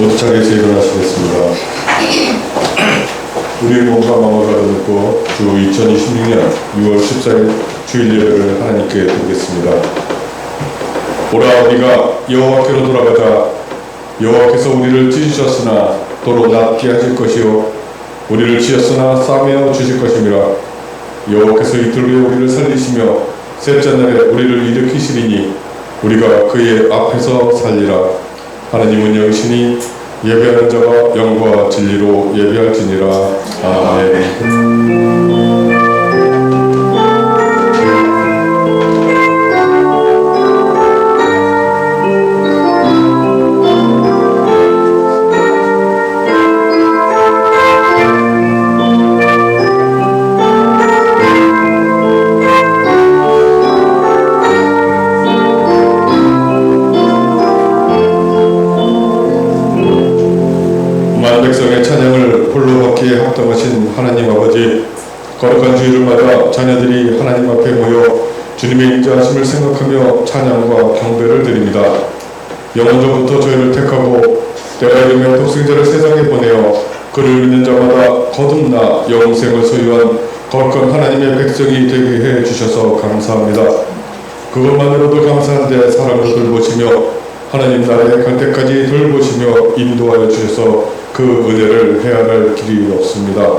모두 자리에서 일어나시겠습니다. 우리의 몸과 마음을 가다듬고 주 2026년 6월 14일 주일 예배를 하나님께 드리겠습니다. 오라 우리가 여호와께로 돌아가자. 여호와께서 우리를 찢으셨으나 도로 낫게 하실 것이요 우리를 지었으나 싸매어 주실 것임이라. 여호와께서 이틀 후에 우리를 살리시며 셋째 날에 우리를 일으키시리니 우리가 그의 앞에서 살리라. 하나님은 영이시니 예배하는 자가 영과 진리로 예배할지니라. 아멘. 백성의 찬양을 홀로 받기에 합당하신 하나님 아버지, 거룩한 주일을 맞아 자녀들이 하나님 앞에 모여 주님의 인자하심을 생각하며 찬양과 경배를 드립니다. 영원전부터 저희를 택하고 때가 이르면 독생자를 세상에 보내어 그를 믿는 자마다 거듭나 영생을 소유한 거룩한 하나님의 백성이 되게 해 주셔서 감사합니다. 그것만으로도 감사한데 사랑으로 돌보시며 하나님 나라에 갈 때까지 돌보시며 인도하여 주셔서 그 은혜를 헤아릴 길이 없습니다.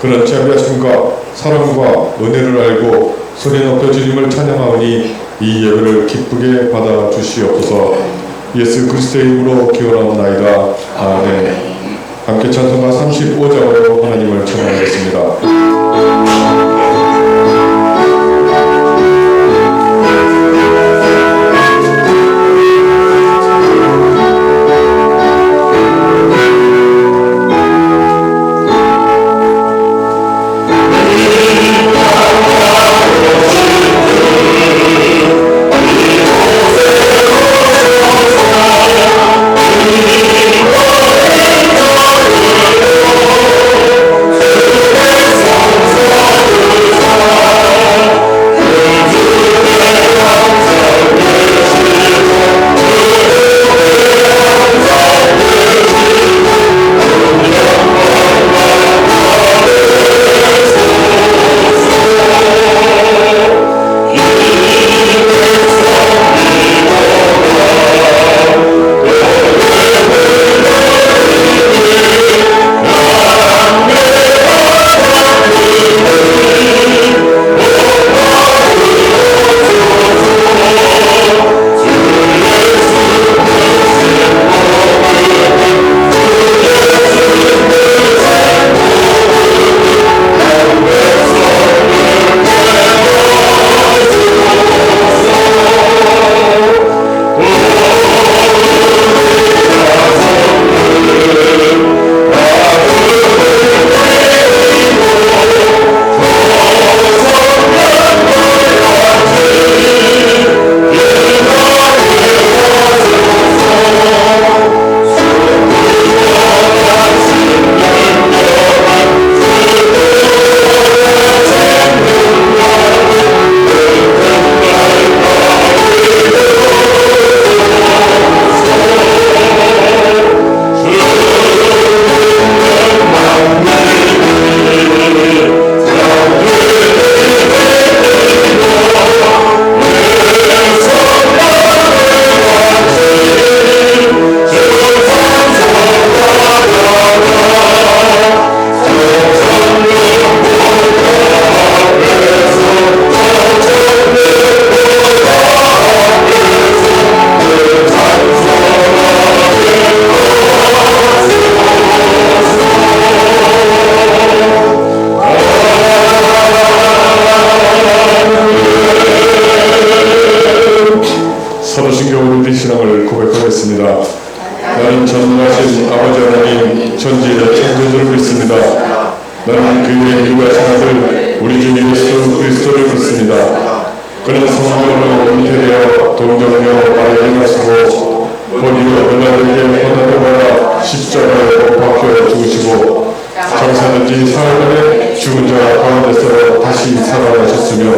그런 자비하심과 사랑과 은혜를 알고 소리 높여 주님을 찬양하오니 이 예배를 기쁘게 받아 주시옵소서. 예수 그리스도의 이름으로 기원하옵나이다. 아멘. 함께 찬송가 35장으로 하나님을 찬양하겠습니다. 신앙을 고백하겠습니다. 나는 전능하신 아버지 하나님 천지의 창조주를 믿습니다. 나는 그의 유일하신 아들 우리 주 예수 그리스도를 믿습니다. 그는 성령으로 잉태되어 동정녀 마리아를 가시고 본인의 은하에게 고난을 받아 십자가에 못 박혀 죽으시고 장사든지 사흘 만에 죽은 자 가운데서 다시 다시 살아나셨으며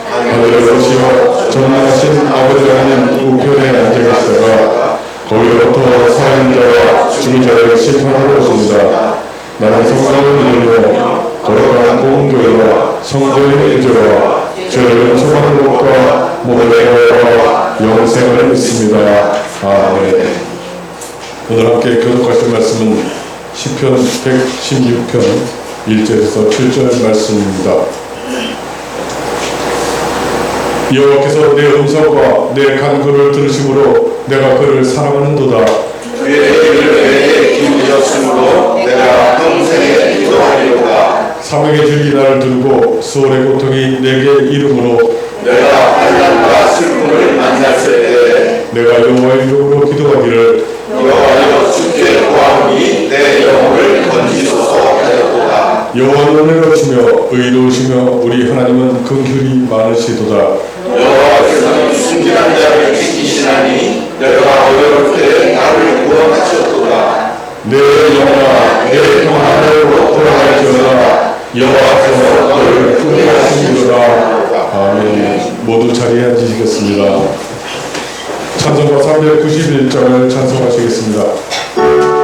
하늘에 오시어 전능하신 아버지 하나님 우편에 앉아 계시다가 거기로부터 살인자와 죽은 자를 심판하러 오십니다. 나는 성령을 믿으며 거룩한 공교회와 성도의 인조와 죄를 소망하는 것과 모든 영화와 영생을 믿습니다. 아멘. 오늘 함께 교독하실 말씀은 시편 116편 1절에서 7절 말씀입니다. 여호와께서 내 음성과 내 간구를 들으심으로 내가 그를 사랑하는도다. 그의 입을 내게 기울였으므로 내가 평생에 기도하리로다. 사명의 줄기 나를 두르고 수월의 고통이 내게 이름으로 내가 환난과 슬픔을 만났을 때 내가 여호와의 이름으로 기도하기를 여호와여 주께 구하오니 내 영혼을 건지소서 하였도다. 여호와는 은혜로우시며 의로우시며 우리 하나님은 긍휼이 많으시도다. 여호와께서는 순진한 자를 지키시나니 내가 어려울 때 나를 구원하셨도다. 내 영혼아 내 평안으로 돌아갈지어다. 여호와께서 너를 구원하시리로다. 아멘. 모두 자리에 앉으시겠습니다. 찬송가 391장을 찬송하시겠습니다. 오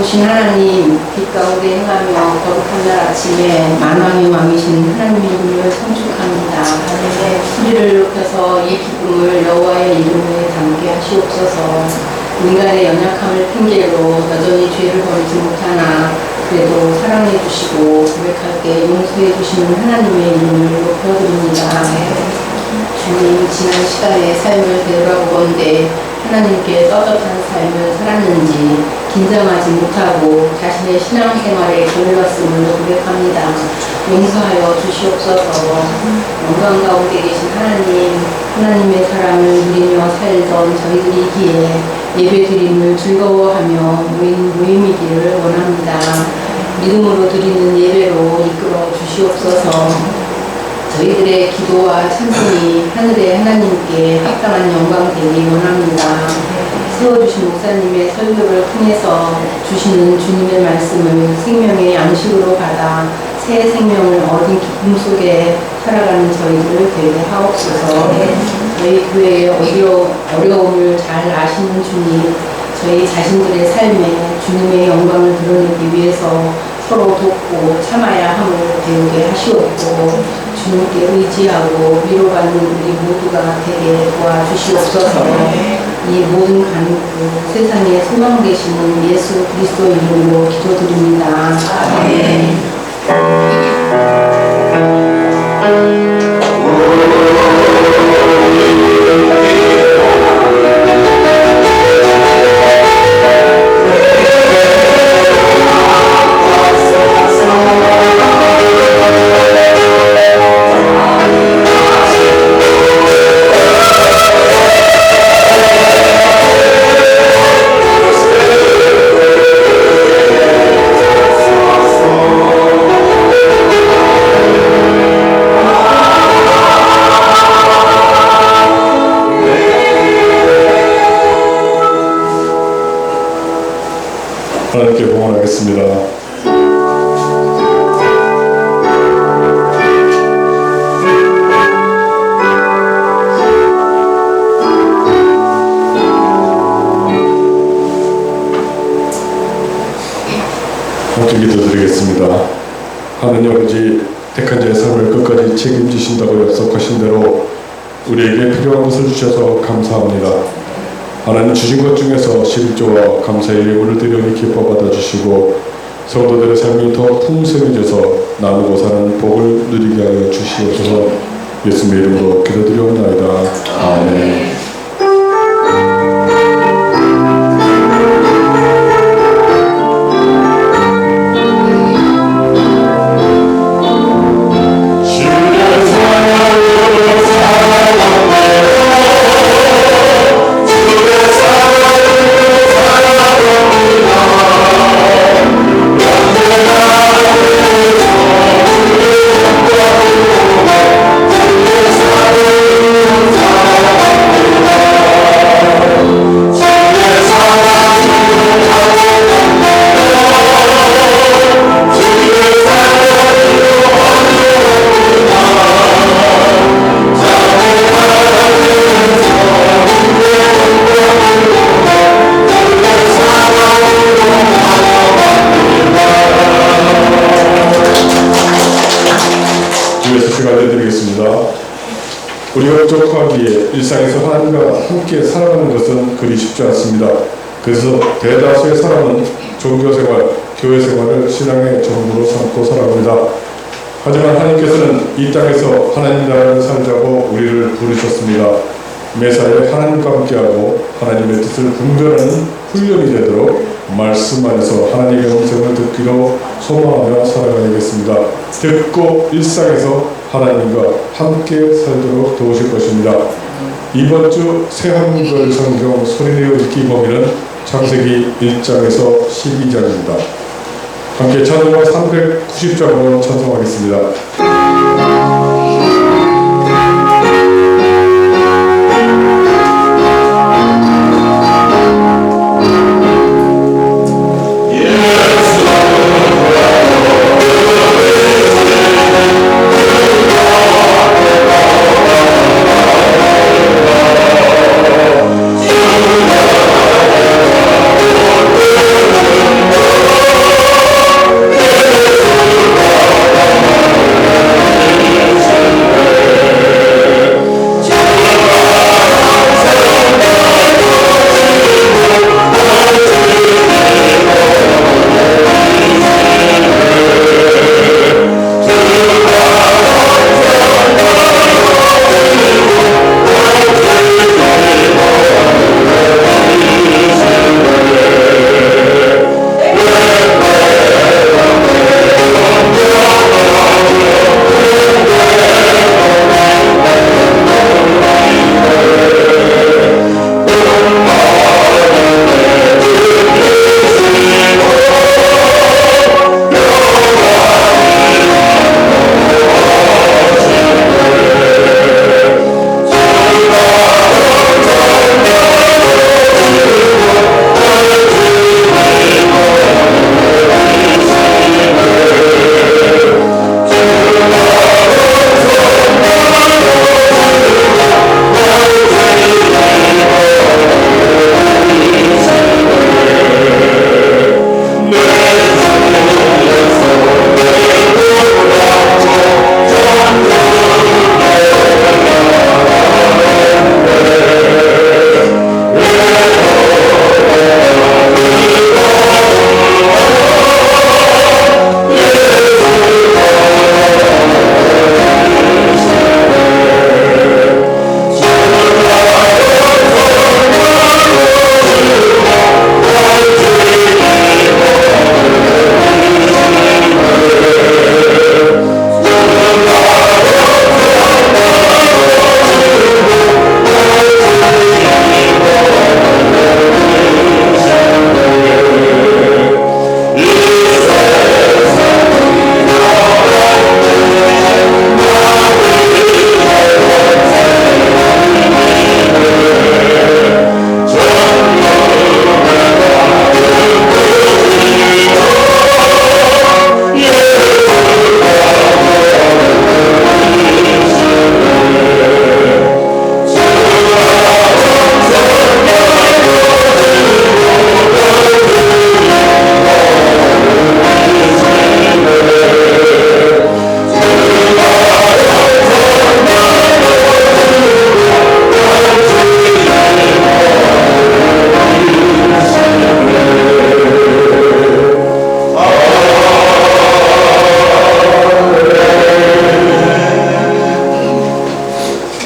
좋으신 하나님, 빛 가운데 행하며 거룩한 날 아침에 만왕의 왕이신 하나님의 이름을 성축합니다. 하늘의 소리를 높여서 이 기쁨을 여호와의 이름에 담게 하시옵소서. 인간의 연약함을 핑계로 여전히 죄를 버리지 못하나 그래도 사랑해 주시고 고백하게 용서해 주시는 하나님의 이름을 높여드립니다. 주님, 지난 시간의 삶을 되돌아보건대 하나님께 떠졌던 삶을 살았는지 긴장하지 못하고 자신의 신앙생활에 걸렸음을 고백합니다. 용서하여 주시옵소서. 영광 가운데 계신 하나님, 하나님의 사랑을 누리며 살던 저희들이기에 예배드림을 즐거워하며 모임이기를 원합니다. 믿음으로 드리는 예배로 이끌어 주시옵소서. 저희들의 기도와 찬송이 하늘의 하나님께 합당한 영광 되기 원합니다. 세워주신 목사님의 설교를 통해서 주시는 주님의 말씀을 생명의 양식으로 받아 새 생명을 얻은 기쁨 속에 살아가는 저희들을 되게 하옵소서. 저희 교회의 어려움을 잘 아시는 주님, 저희 자신들의 삶에 주님의 영광을 드러내기 위해서 서로 돕고 참아야 함을 배우게 하시옵고 주님께 의지하고 위로받는 우리 모두가 되게 도와주시옵소서. 이 모든 간구 세상에 소망 되시는 예수 그리스도 이름으로 기도드립니다. 아멘. 하나님께 봉헌하겠습니다. 함께 기도드리겠습니다. 하느님 아버지, 택한 자의 삶을 끝까지 책임지신다고 약속하신 대로 우리에게 필요한 것을 주셔서 감사합니다. 하나님 주신 것 중에서 11조와 감사의 예물을 드리니 기뻐 받아주시고 성도들의 삶이 더 풍성해져서 나누고 사는 복을 누리게 하여 주시옵소서. 예수님의 이름으로 기도드리옵나이다. 아멘. 우리가 부족하기에 일상에서 하나님과 함께 살아가는 것은 그리 쉽지 않습니다. 그래서 대다수의 사람은 종교생활, 교회생활을 신앙의 전부로 삼고 살아갑니다. 하지만 하나님께서는 이 땅에서 하나님 나라를 살자고 우리를 부르셨습니다. 매사에 하나님과 함께하고 하나님의 뜻을 분별하는 훈련이 되도록 말씀 안에서 하나님의 음성을 듣기로 소망하며 살아가야겠습니다. 듣고 일상에서 하나님과 함께 살도록 도우실 것입니다. 이번 주 새한글 성경 소리내어 읽기 범위는 창세기 1장에서 12장입니다. 함께 찬송가 390장으로 찬송하겠습니다.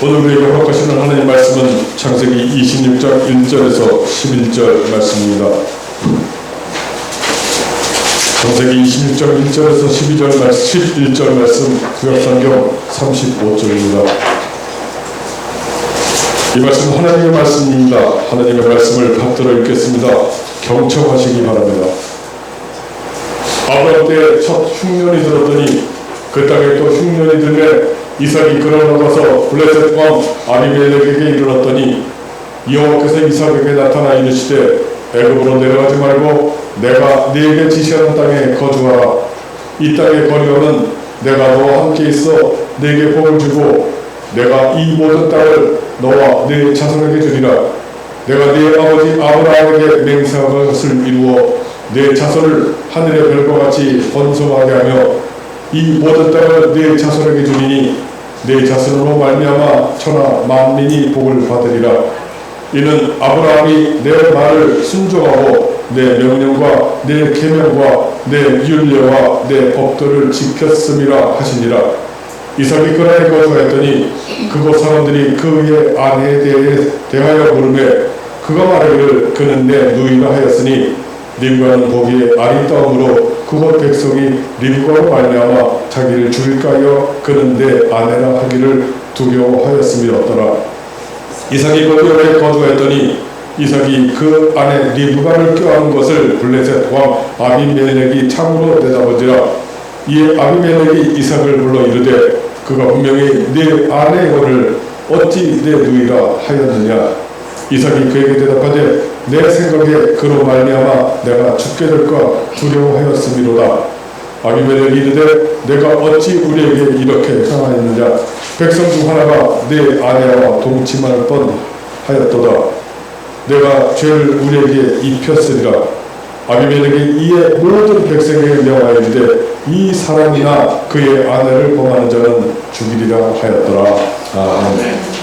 오늘 우리에게 허락하시는 하나님 말씀은 창세기 26장 1절에서 11절 말씀입니다. 창세기 26장 1절에서 11절 말씀 구약성경 35쪽입니다. 이 말씀은 하나님의 말씀입니다. 하나님의 말씀을 받들어 읽겠습니다. 경청하시기 바랍니다. 아브라함 때 첫 흉년이 들었더니 그 땅에 또 흉년이 들매 이삭이 그를 나가서 블레셋 왕 아비멜렉에게 이르렀더니 여호와께서 이삭에게 나타나 이르시되 애굽으로 내려가지 말고 내가 네게 지시하는 땅에 거주하라. 이 땅의 거류하는 내가 너와 함께 있어 네게 복을 주고 내가 이 모든 땅을 너와 네 자손에게 주리라. 내가 네 아버지 아브라함에게 맹세한 것을 이루어 네 자손을 하늘의 별과 같이 번성하게 하며 이 모든 땅을 네 자손에게 주리니 네 자손으로 말미암아 천하 만민이 복을 받으리라. 이는 아브라함이 내 말을 순종하고 내 명령과 내 계명과 내 율례와 내 법도를 지켰음이라 하시니라. 이삭이 그라에 거주하였더니 그곳 사람들이 그의 아내에 대하여 물으매 그가 말하기를 그는 내 누이라 하였으니 리브가는 보기에 아리따움으로 그곳 백성이 리브가로 말미암아 자기를 죽일까 하여 그는 내 아내라 하기를 두려워하였음이었더라. 이삭이 거기에 거주하였더니 이삭이 그 아내 리브가를 껴안은 것을 블레셋 왕 아비멜렉이 창으로 내다본지라. 이에 아비멜렉이 이삭을 불러 이르되 그가 분명히 네 아내거늘 어찌 내 누이라 하였느냐. 이삭이 그에게 대답하되 내 생각에 그로 말미암아 내가 죽게 될까 두려워하였음이로다. 아비멜렉이 이르되 내가 어찌 우리에게 이렇게 행하였느냐. 백성 중 하나가 내 아내와 동침할 뻔하였도다. 내가 죄를 우리에게 입혔으리라. 아비멜렉이 이에 모든 백성에게 명하여 이르되 이 사람이나 그의 아내를 범하는 자는 죽이리라 하였더라. 아멘. 주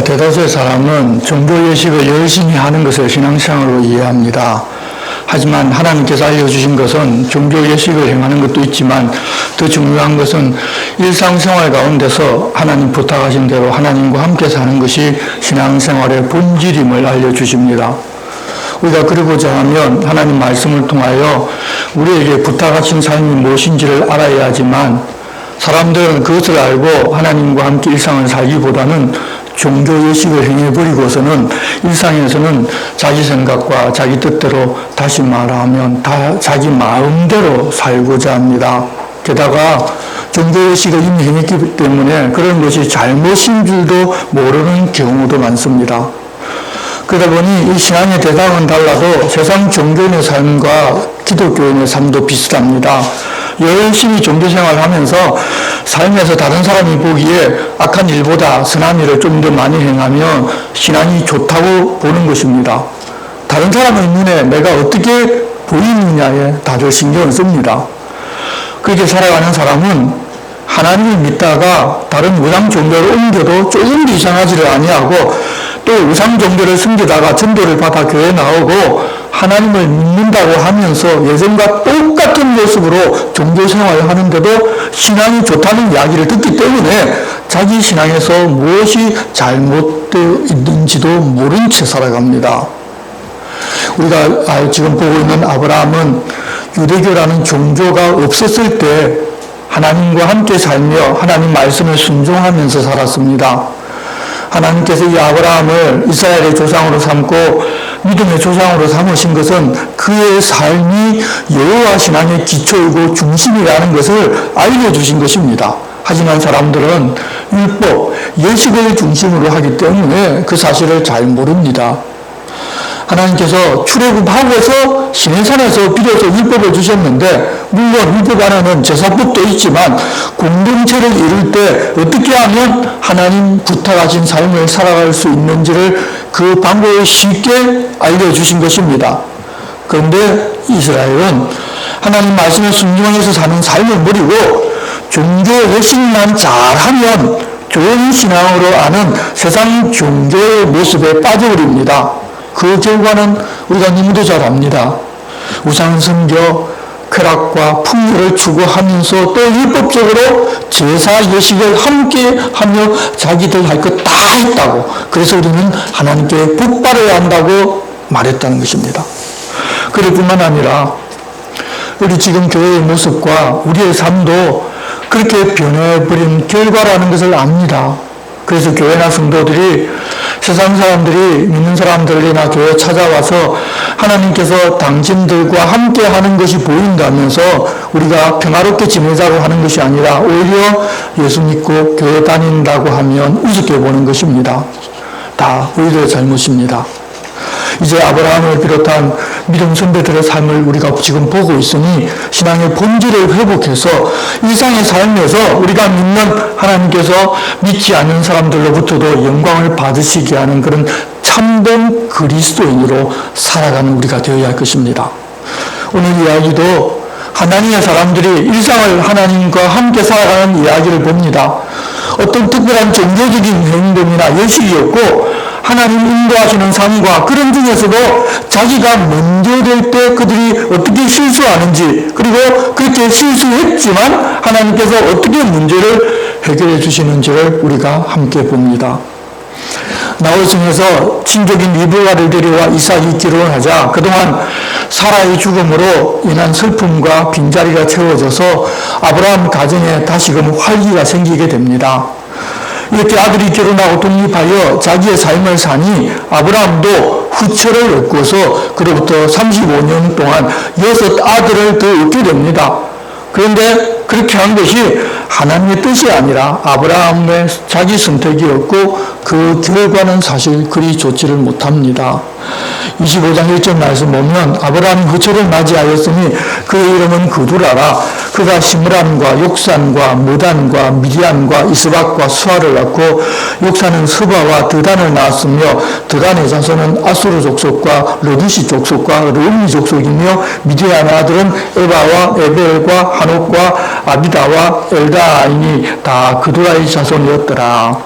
대다수의 사람은 종교 예식을 열심히 하는 것을 신앙생활로 이해합니다. 하지만 하나님께서 알려주신 것은 종교 예식을 행하는 것도 있지만 더 중요한 것은 일상생활 가운데서 하나님 부탁하신 대로 하나님과 함께 사는 것이 신앙생활의 본질임을 알려주십니다. 우리가 그러고자 하면 하나님 말씀을 통하여 우리에게 부탁하신 삶이 무엇인지를 알아야 하지만 사람들은 그것을 알고 하나님과 함께 일상을 살기보다는 종교 예식을 행해버리고서는 일상에서는 자기 생각과 자기 뜻대로, 다시 말하면 다 자기 마음대로 살고자 합니다. 게다가 종교 예식을 이미 행했기 때문에 그런 것이 잘못인 줄도 모르는 경우도 많습니다. 그러다 보니 이 신앙의 대상은 달라도 세상 종교인의 삶과 기독교인의 삶도 비슷합니다. 열심히 종교생활을 하면서 삶에서 다른 사람이 보기에 악한 일보다 선한 일을 좀 더 많이 행하면 신앙이 좋다고 보는 것입니다. 다른 사람의 눈에 내가 어떻게 보이느냐에 다들 신경을 씁니다. 그렇게 살아가는 사람은 하나님을 믿다가 다른 우상 종교를 옮겨도 조금도 이상하지를 아니하고 또 우상 종교를 숨기다가 전도를 받아 교회에 나오고 하나님을 믿는다고 하면서 예전과 똑같은 모습으로 종교 생활을 하는데도 신앙이 좋다는 이야기를 듣기 때문에 자기 신앙에서 무엇이 잘못되어 있는지도 모른 채 살아갑니다. 우리가 지금 보고 있는 아브라함은 유대교라는 종교가 없었을 때 하나님과 함께 살며 하나님 말씀을 순종하면서 살았습니다. 하나님께서 이 아브라함을 이스라엘의 조상으로 삼고 믿음의 조상으로 삼으신 것은 그의 삶이 여호와 신앙의 기초이고 중심이라는 것을 알려주신 것입니다. 하지만 사람들은 율법, 예식을 중심으로 하기 때문에 그 사실을 잘 모릅니다. 하나님께서 출애굽하고서 시내산에서 비로소 율법을 주셨는데 물론 율법 안에는 제사법도 있지만 공동체를 이룰 때 어떻게 하면 하나님 부탁하신 삶을 살아갈 수 있는지를 그 방법을 쉽게 알려주신 것입니다. 그런데 이스라엘은 하나님 말씀을 순종해서 사는 삶을 버리고 종교 예식만 잘하면 좋은 신앙으로 아는 세상 종교의 모습에 빠져버립니다. 그 결과는 우리가 너무도 잘 압니다. 우상 섬겨 쾌락과 풍요를 추구하면서 또 율법적으로 제사 예식을 함께 하며 자기들 할 것 다 했다고, 그래서 우리는 하나님께 복받아야 한다고 말했다는 것입니다. 그럴 뿐만 아니라 우리 지금 교회의 모습과 우리의 삶도 그렇게 변해버린 결과라는 것을 압니다. 그래서 교회나 성도들이 세상 사람들이, 믿는 사람들이나 교회에 찾아와서 하나님께서 당신들과 함께 하는 것이 보인다면서 우리가 평화롭게 지내자고 하는 것이 아니라 오히려 예수 믿고 교회 다닌다고 하면 우습게 보는 것입니다. 다 우리들의 잘못입니다. 이제 아브라함을 비롯한 믿음 선배들의 삶을 우리가 지금 보고 있으니 신앙의 본질을 회복해서 일상의 삶에서 우리가 믿는 하나님께서 믿지 않는 사람들로부터도 영광을 받으시게 하는 그런 참된 그리스도인으로 살아가는 우리가 되어야 할 것입니다. 오늘 이야기도 하나님의 사람들이 일상을 하나님과 함께 살아가는 이야기를 봅니다. 어떤 특별한 종교적인 행동이나 예식이 없고 하나님 인도하시는 삶과 그런 중에서도 자기가 먼저 될 때 그들이 어떻게 실수하는지, 그리고 그렇게 실수했지만 하나님께서 어떻게 문제를 해결해 주시는지를 우리가 함께 봅니다. 나홀성에서 친족인 리브가를 데려와 이삭이 결혼하자 그동안 사라의 죽음으로 인한 슬픔과 빈자리가 채워져서 아브라함 가정에 다시금 활기가 생기게 됩니다. 이렇게 아들이 결혼하고 독립하여 자기의 삶을 사니 아브라함도 후처를 얻고서 그로부터 35년 동안 6 아들을 더 얻게 됩니다. 그런데 그렇게 한 것이 하나님의 뜻이 아니라 아브라함의 자기 선택이었고 그 결과는 사실 그리 좋지를 못합니다. 25장 1절 말씀 보면 아브라함이 후처를 맞이하였으니 그의 이름은 그두라라. 그가 시므람과 욕산과 무단과 미디안과 이스박과 수아를 낳고 욕산은 스바와 드단을 낳았으며 드단의 자손은 아수르 족속과 로디시 족속과 르미 족속이며 미디안의 아들은 에바와 에벨과 한옥과 아비다와 엘다이니 다 그두라의 자손이었더라.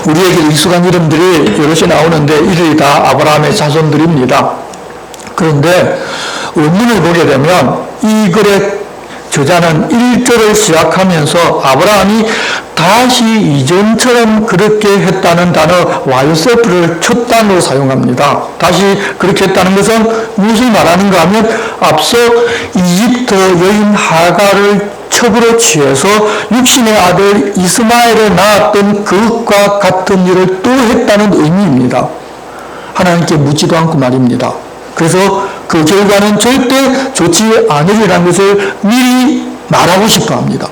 우리에게 익숙한 이름들이 여럿이 나오는데 이들이 다 아브라함의 자손들입니다. 그런데 원문을 보게 되면 이 글의 저자는 1절을 시작하면서 아브라함이 다시 이전처럼 그렇게 했다는 단어 와요세프를 첫 단어로 사용합니다. 다시 그렇게 했다는 것은 무엇을 말하는가 하면 앞서 이집트 여인 하갈을 첩으로 취해서 육신의 아들 이스마엘을 낳았던 그것과 같은 일을 또 했다는 의미입니다. 하나님께 묻지도 않고 말입니다. 그래서 그 결과는 절대 좋지 않으리라는 것을 미리 말하고 싶어 합니다.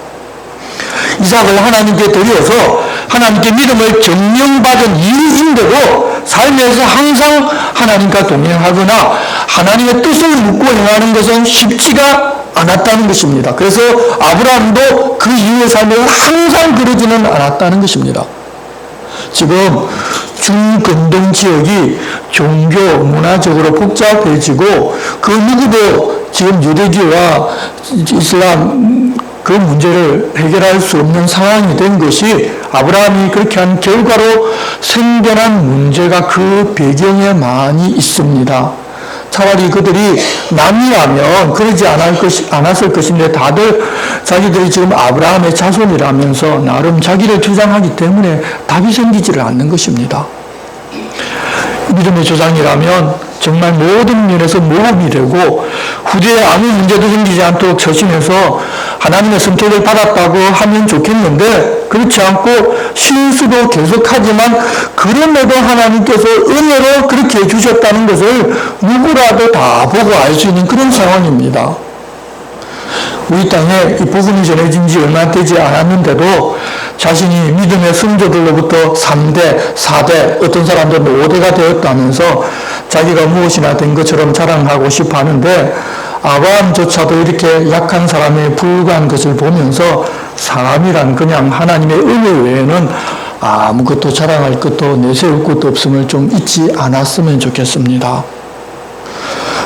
이삭을 하나님께 드려서 하나님께 믿음을 증명받은 이유인데도 삶에서 항상 하나님과 동행하거나 하나님의 뜻을 묻고 행하는 것은 쉽지가 않았다는 것입니다. 그래서 아브라함도 그 이후의 삶에 항상 그러지는 않았다는 것입니다. 지금 중근동 지역이 종교, 문화적으로 복잡해지고 그 누구도 지금 유대교와 이슬람 그 문제를 해결할 수 없는 상황이 된 것이 아브라함이 그렇게 한 결과로 생겨난 문제가 그 배경에 많이 있습니다. 차라리 그들이 남이라면 그러지 않았을 것인데 다들 자기들이 지금 아브라함의 자손이라면서 나름 자기를 주장하기 때문에 답이 생기지를 않는 것입니다. 믿음의 조상이라면 정말 모든 면에서 모범이 되고 후대에 아무 문제도 생기지 않도록 처신해서 하나님의 선택을 받았다고 하면 좋겠는데 그렇지 않고 실수도 계속하지만 그럼에도 하나님께서 은혜로 그렇게 해주셨다는 것을 누구라도 다 보고 알 수 있는 그런 상황입니다. 우리 땅에 이 복음이 전해진 지 얼마 되지 않았는데도 자신이 믿음의 성도들로부터 3대, 4대, 어떤 사람들은 5대가 되었다면서 자기가 무엇이나 된 것처럼 자랑하고 싶어 하는데 아브라함조차도 이렇게 약한 사람에 불과한 것을 보면서 사람이란 그냥 하나님의 은혜 외에는 아무것도 자랑할 것도 내세울 것도 없음을 좀 잊지 않았으면 좋겠습니다.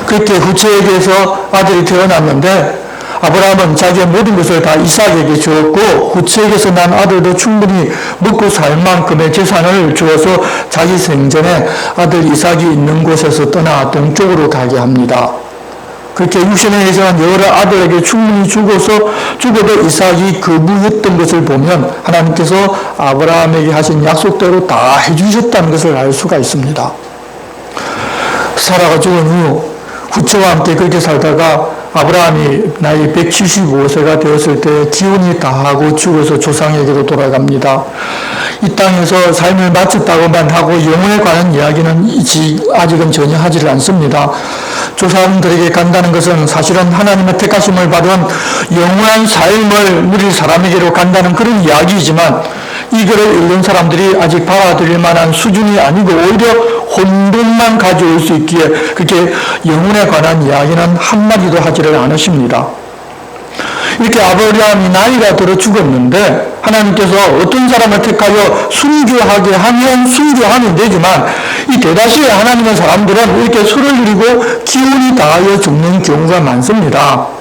그렇게 후처에게서 아들이 태어났는데 아브라함은 자기의 모든 것을 다 이삭에게 주었고 후처에게서 난 아들도 충분히 먹고 살 만큼의 재산을 주어서 자기 생전에 아들 이삭이 있는 곳에서 떠나 동쪽으로 가게 합니다. 그렇게 육신에 예정한 여러 아들에게 충분히 죽어도 이삭이 거부했던 것을 보면 하나님께서 아브라함에게 하신 약속대로 다 해주셨다는 것을 알 수가 있습니다. 사라가 죽은 후 후처와 함께 그렇게 살다가 아브라함이 나이 175세가 되었을 때 기운이 다하고 죽어서 조상에게로 돌아갑니다. 이 땅에서 삶을 마쳤다고만 하고 영혼에 관한 이야기는 아직은 전혀 하지를 않습니다. 조상들에게 간다는 것은 사실은 하나님의 택하심을 받은 영원한 삶을 누릴 사람에게로 간다는 그런 이야기이지만 이 글을 읽는 사람들이 아직 받아들일 만한 수준이 아니고 오히려 혼돈만 가져올 수 있기에 그렇게 영혼에 관한 이야기는 한마디도 하지를 않으십니다. 이렇게 아브라함이 나이가 들어 죽었는데 하나님께서 어떤 사람을 택하여 순교하게 하면 순교하면 되지만 이 대다수의 하나님의 사람들은 이렇게 술을 누리고 기운이 다하여 죽는 경우가 많습니다.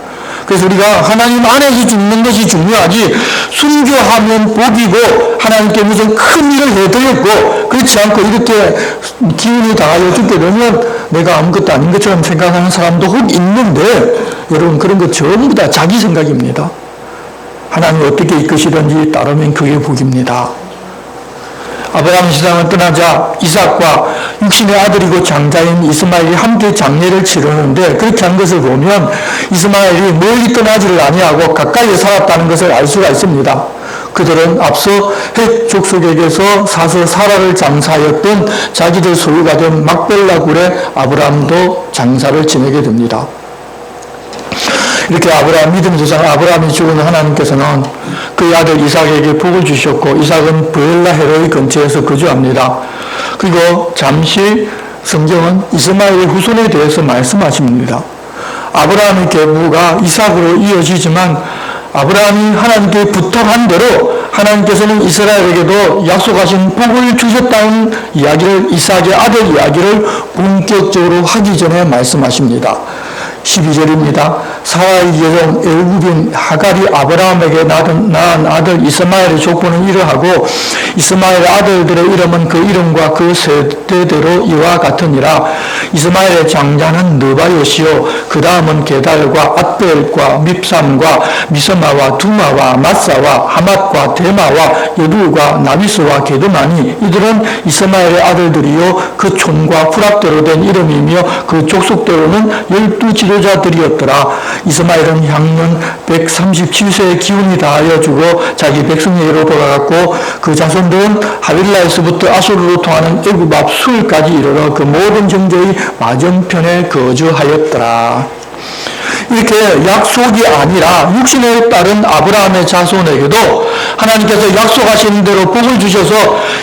그래서 우리가 하나님 안에서 죽는 것이 중요하지 순교하면 복이고 하나님께 무슨 큰 일을 해드렸고 그렇지 않고 이렇게 기운이 다하여 죽게 되면 내가 아무것도 아닌 것처럼 생각하는 사람도 혹 있는데 여러분 그런 거 전부 다 자기 생각입니다. 하나님이 어떻게 이끄시든지 따르면 그게 복입니다. 아브라함 세상을 떠나자 이삭과 육신의 아들이고 장자인 이스마엘이 함께 장례를 치르는데 그렇게 한 것을 보면 이스마엘이 멀리 떠나지를 아니하고 가까이에 살았다는 것을 알 수가 있습니다. 그들은 앞서 헷 족속에게서 사서 사라를 장사하였던 자기들 소유가 된 막벨라 굴에 아브라함도 장사를 지내게 됩니다. 이렇게 아브라함 믿음의 조상 아브라함이 죽은 하나님께서는 그의 아들 이삭에게 복을 주셨고 이삭은 브엘라 헤로의 근처에서 거주합니다. 그리고 잠시 성경은 이스마엘의 후손에 대해서 말씀하십니다. 아브라함의 계보가 이삭으로 이어지지만 아브라함이 하나님께 부탁한 대로 하나님께서는 이스라엘에게도 약속하신 복을 주셨다는 이야기를 이삭의 아들 이야기를 본격적으로 하기 전에 말씀하십니다. 12절입니다. 사라의 여종 애굽인 하갈이 아브라함에게 낳은 아들 이스마엘의 족보는 이러하고 이스마엘의 아들들의 이름은 그 이름과 그 세대대로 이와 같으니라. 이스마엘의 장자는 느바요시요 그 다음은 게달과 앗벨과 밉삼과 미스마와 두마와 마사와 하맛과 데마와 여두과 나비스와 게드마니 이들은 이스마엘의 아들들이요 그 촌과 후락대로 된 이름이며 그 족속대로는 12지도자들이었더라. 이스마엘은 향년 137세의 기운이 다하여 죽어 자기 백성에게로 돌아갔고 그 자손들은 하빌라에서부터 아수르로 통하는 애굽 앞 술까지 이르러 그 모든 정조의 맞은편에 거주하였더라. 이렇게 약속이 아니라 육신에 따른 아브라함의 자손에게도 하나님께서 약속하신 대로 복을 주셔서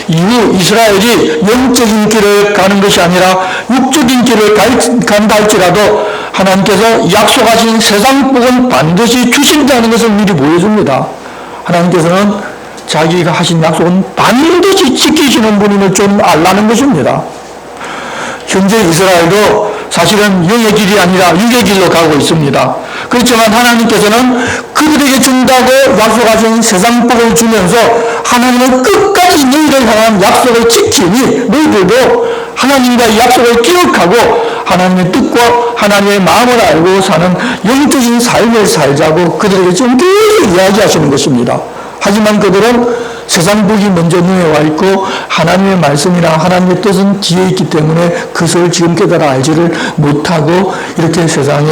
이후 이스라엘이 영적인 길을 가는 것이 아니라 육적인 길을 간다 할지라도 하나님께서 약속하신 세상 복은 반드시 주신다는 것을 미리 보여줍니다. 하나님께서는 자기가 하신 약속은 반드시 지키시는 분임을 좀 알라는 것입니다. 현재 이스라엘도 사실은 영의 길이 아니라 육의 길로 가고 있습니다. 그렇지만 하나님께서는 그들에게 준다고 약속하신 세상 복을 주면서 하나님은 끝까지 너희를 향한 약속을 지키니 너희들도 하나님과의 약속을 기억하고 하나님의 뜻과 하나님의 마음을 알고 사는 영적인 삶을 살자고 그들에게 좀 계속 이야기하시는 것입니다. 하지만 그들은 세상 복이 먼저 눈에 와 있고 하나님의 말씀이나 하나님의 뜻은 뒤에 있기 때문에 그것을 지금 깨달아 알지를 못하고 이렇게 세상에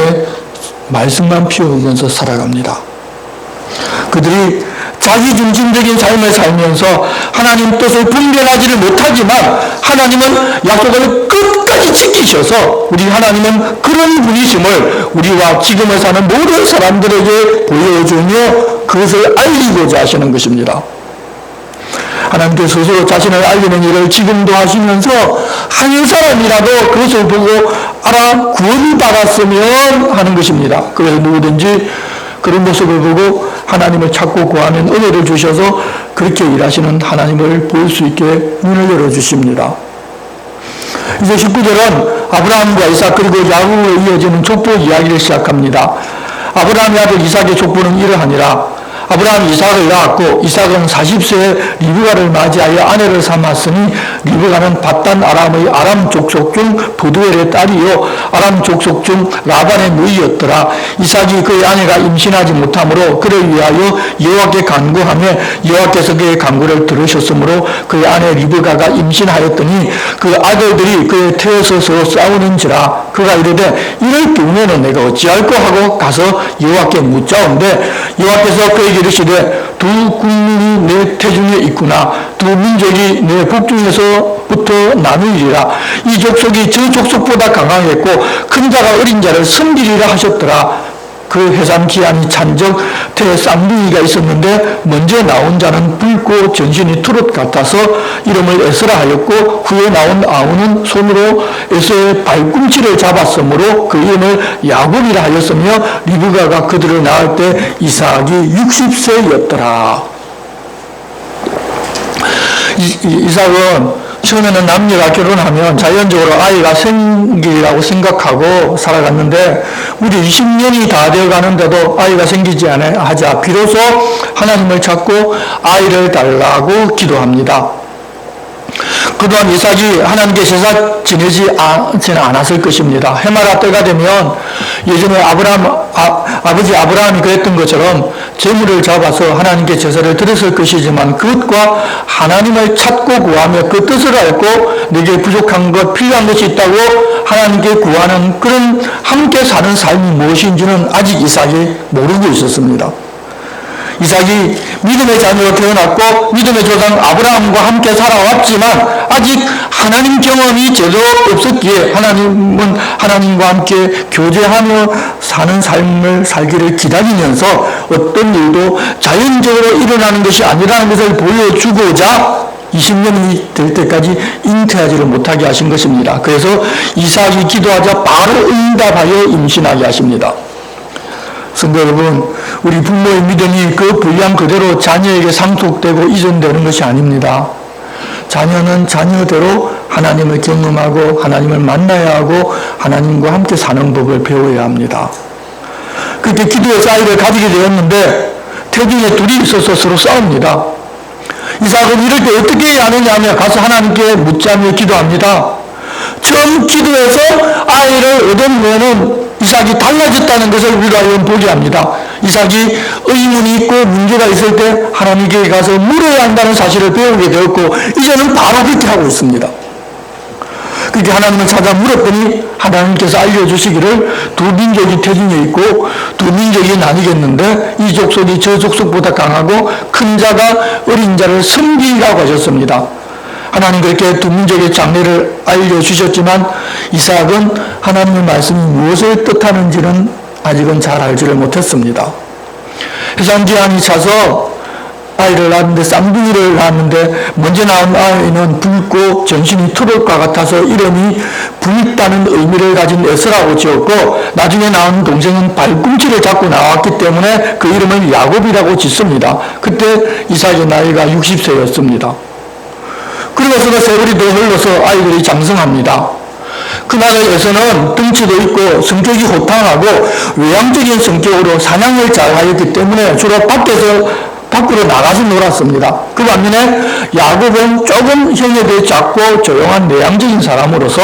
말씀만 피우면서 살아갑니다. 그들이 자기중심적인 삶을 살면서 하나님 뜻을 분별하지를 못하지만 하나님은 약속을 끝까지 지키셔서 우리 하나님은 그런 분이심을 우리와 지금을 사는 모든 사람들에게 보여주며 그것을 알리고자 하시는 것입니다. 하나님께서 스스로 자신을 알리는 일을 지금도 하시면서 한 사람이라도 그것을 보고 알아 구원을 받았으면 하는 것입니다. 그래서 누구든지 그런 모습을 보고 하나님을 찾고 구하면 은혜를 주셔서 그렇게 일하시는 하나님을 볼 수 있게 문을 열어주십니다. 이제 19절은 아브라함과 이삭 그리고 야곱에 이어지는 족보 이야기를 시작합니다. 아브라함의 아들 이삭의 족보는 이러하니라. 아브라함이 이삭을 낳았고 이삭은 40세에 리브가를 맞이하여 아내를 삼았으니 리브가는 밧단 아람의 아람 족속 중 브두엘의 딸이요 아람 족속 중 라반의 누이였더라. 이삭이 그의 아내가 임신하지 못하므로 그를 위하여 여호와께 간구하며 여호와께서 그의 간구를 들으셨으므로 그의 아내 리브가가 임신하였더니 그 아들들이 그의 태에서 서로 싸우는지라. 그가 이르되 이럴 경우에는 내가 어찌할꼬 하고 가서 여호와께 묻자온데 여호와께서 그에게 이르시되 두 국민이 내 태중에 있구나. 두 민족이 내 북중에서부터 나누리라. 이 족속이 저 족속보다 강하겠고 큰 자가 어린 자를 섬기리라 하셨더라. 그 해산 기한이 찬적 태 쌍둥이가 있었는데 먼저 나온 자는 붉고 전신이 트롯 같아서 이름을 에스라 하였고 후에 나온 아우는 손으로 에서의 발꿈치를 잡았으므로 그 이름을 야곱이라 하였으며 리브가가 그들을 낳을 때 이삭이 60세였더라. 이삭은 처음에는 남녀가 결혼하면 자연적으로 아이가 생기라고 생각하고 살아갔는데 우리 20년이 다 되어 가는데도 아이가 생기지 하자 비로소 하나님을 찾고 아이를 달라고 기도합니다. 그동안 이삭이 하나님께 제사 지내지 않았을 것입니다. 해마다 때가 되면 예전에 아버지 아브라함이 그랬던 것처럼 제물을 잡아서 하나님께 제사를 드렸을 것이지만 그것과 하나님을 찾고 구하며 그 뜻을 알고 내게 부족한 것, 필요한 것이 있다고 하나님께 구하는 그런 함께 사는 삶이 무엇인지는 아직 이삭이 모르고 있었습니다. 이삭이 믿음의 자녀로 태어났고 믿음의 조상 아브라함과 함께 살아왔지만 아직 하나님 경험이 제대로 없었기에 하나님은 하나님과 함께 교제하며 사는 삶을 살기를 기다리면서 어떤 일도 자연적으로 일어나는 것이 아니라는 것을 보여주고자 20년이 될 때까지 잉태하지를 못하게 하신 것입니다. 그래서 이삭이 기도하자 바로 응답하여 임신하게 하십니다. 성도 여러분, 우리 부모의 믿음이 그 분량 그대로 자녀에게 상속되고 이전되는 것이 아닙니다. 자녀는 자녀대로 하나님을 경험하고 하나님을 만나야 하고 하나님과 함께 사는 법을 배워야 합니다. 그렇게 기도해서 아이를 가지게 되었는데 태중에 둘이 있어서 서로 싸웁니다. 이삭은 이럴 때 어떻게 해야 하느냐 하며 가서 하나님께 묻자며 기도합니다. 처음 기도해서 아이를 얻은 후에는 이삭이 달라졌다는 것을 우리가 보게 합니다. 이삭이 의문이 있고 문제가 있을 때 하나님께 가서 물어야 한다는 사실을 배우게 되었고 이제는 바로 그렇게 하고 있습니다. 그렇게 하나님을 찾아 물었더니 하나님께서 알려주시기를 두 민족이 태중에 있고 두 민족이 나뉘겠는데 이 족속이 저 족속보다 강하고 큰 자가 어린 자를 섬기라고 하셨습니다. 하나님 그렇게 두 민족의 장례를 알려주셨지만 이삭은 하나님의 말씀이 무엇을 뜻하는지는 아직은 잘 알지를 못했습니다. 해상기한이 차서 아이를 낳았는데 쌍둥이를 낳았는데 먼저 낳은 아이는 붉고 전신이 트롤과 같아서 이름이 붉다는 의미를 가진 에서라고 지었고 나중에 낳은 동생은 발꿈치를 잡고 나왔기 때문에 그 이름을 야곱이라고 짓습니다. 그때 이삭의 나이가 60세였습니다. 그러고서 세월이 더 흘러서 아이들이 장성합니다. 그날에서는 덩치도 있고 성격이 호탕하고 외향적인 성격으로 사냥을 잘하였기 때문에 주로 밖으로 나가서 놀았습니다. 그 반면에 야곱은 조금 형에 비해 작고 조용한 내향적인 사람으로서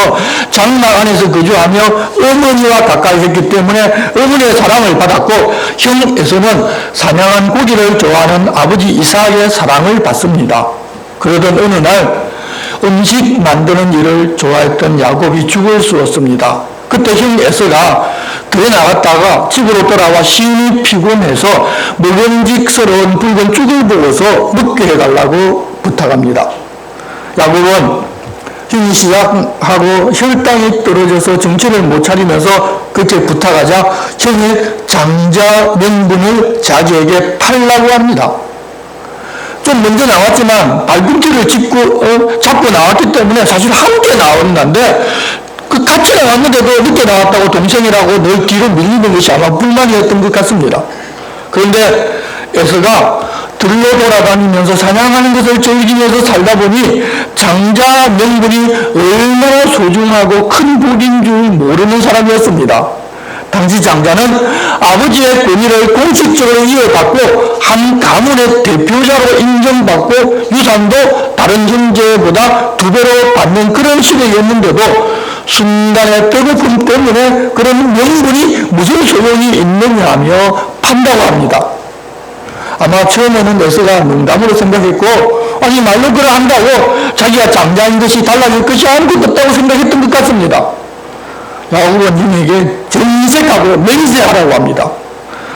장막 안에서 거주하며 어머니와 가까이 했기 때문에 어머니의 사랑을 받았고 형 에서는 사냥한 고기를 좋아하는 아버지 이삭의 사랑을 받습니다. 그러던 어느 날 음식 만드는 일을 좋아했던 야곱이 죽을 쑤었습니다. 그때 형 에서가 교회 나갔다가 집으로 돌아와 시인이 피곤해서 먹음직스러운 붉은 죽을 보고서 먹게 해달라고 부탁합니다. 야곱은 형이 시작하고 혈당이 떨어져서 정신을 못 차리면서 그렇게 부탁하자 형이 장자 명분을 자기에게 팔라고 합니다. 좀 먼저 나왔지만 발꿈치를 잡고 나왔기 때문에 사실 함께 나왔는데 그 같이 나왔는데도 늦게 나왔다고 동생이라고 늘 뒤로 밀리는 것이 아마 불만이었던 것 같습니다. 그런데 에서가 들로 돌아다니면서 사냥하는 것을 즐기면서 살다 보니 장자 명분이 얼마나 소중하고 큰 복인 줄 모르는 사람이었습니다. 당시 장자는 아버지의 권위를 공식적으로 이어받고 한 가문의 대표자로 인정받고 유산도 다른 형제보다 2배로 받는 그런 시대였는데도 순간의 배고픔 때문에 그런 명분이 무슨 소용이 있느냐 하며 판다고 합니다. 아마 처음에는 에서가 농담으로 생각했고 아니 말로 그러 한다고 자기가 장자인 것이 달라질 것이 아무것도 없다고 생각했던 것 같습니다. 야곱은 형에게 정색하고 맹세하라고 합니다.